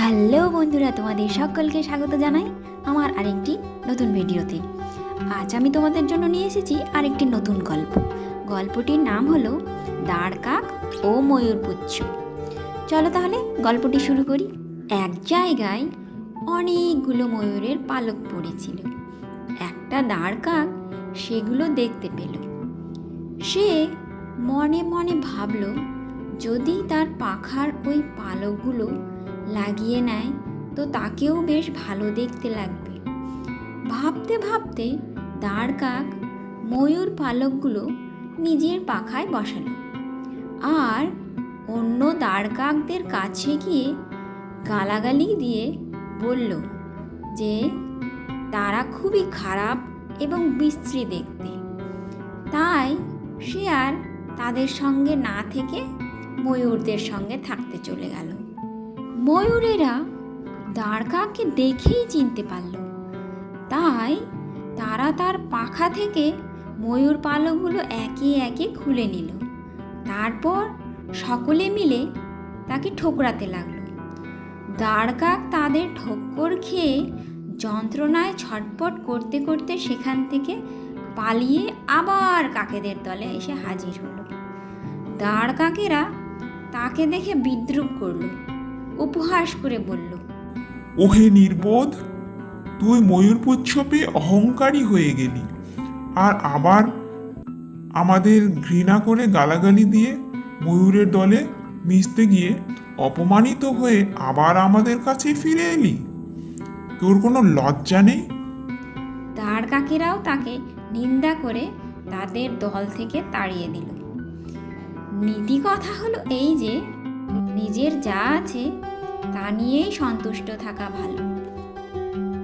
Hello বন্ধুরা, তোমাদের সকলকে স্বাগত জানাই আমার আরেকটি নতুন ভিডিওতে। আজ আমি তোমাদের জন্য নিয়ে এসেছি আরেকটি নতুন গল্প। গল্পটির নাম হলো দাঁড় কাক ও ময়ূরপুচ্ছ। চলো তাহলে গল্পটি শুরু করি। এক জায়গায় অনেকগুলো ময়ূরের পালক পড়েছিল। একটা দাঁড় কাক সেগুলো দেখতে পেল। সে মনে মনে ভাবল, যদি তার পাখার ওই পালকগুলো লাগিয়ে নেয় তো তাকেও বেশ ভালো দেখতে লাগবে। ভাবতে ভাবতে দাঁড় কাক ময়ূর পালকগুলো নিজের পাখায় বসালো আর অন্য দাঁড় কাকদের কাছে গিয়ে গালাগালি দিয়ে বলল যে তারা খুবই খারাপ এবং বিশ্রী দেখতে। তাই সে আর তাদের সঙ্গে না থেকে ময়ূরদের সঙ্গে থাকতে চলে গেল। ময়ূরেরা দাঁড় কাককে দেখেই চিনতে পারল, তাই তারা তার পাখা থেকে ময়ূর পালকগুলো একে একে খুলে নিল। তারপর সকলে মিলে তাকে ঠোকরাতে লাগলো। দাঁড় কাক তাদের ঠক্কর খেয়ে যন্ত্রণায় ছটপট করতে করতে সেখান থেকে পালিয়ে আবার কাকেদের দলে এসে হাজির হলো। দাঁড় কাকেরা তাকে দেখে বিদ্রূপ করলো, উপহাস করে বলল, ওহে নির্বোধ, তুই ময়ূরপুচ্ছ পেয়ে অহংকারী হয়ে গেলি আর আবার আমাদের ঘৃণা করে গালাগালি দিয়ে ময়ূরের দলে মিশতে গিয়ে অপমানিত হয়ে আবার আমাদের কাছে ফিরে এলি। তোর কোনো লজ্জা নেই? দাঁড় কাকেরাও তাকে নিন্দা করে তাদের দল থেকে তাড়িয়ে দিল। নীতি কথা হলো এই যে, নিজের যা আছে তা নিয়েই সন্তুষ্ট থাকা ভালো।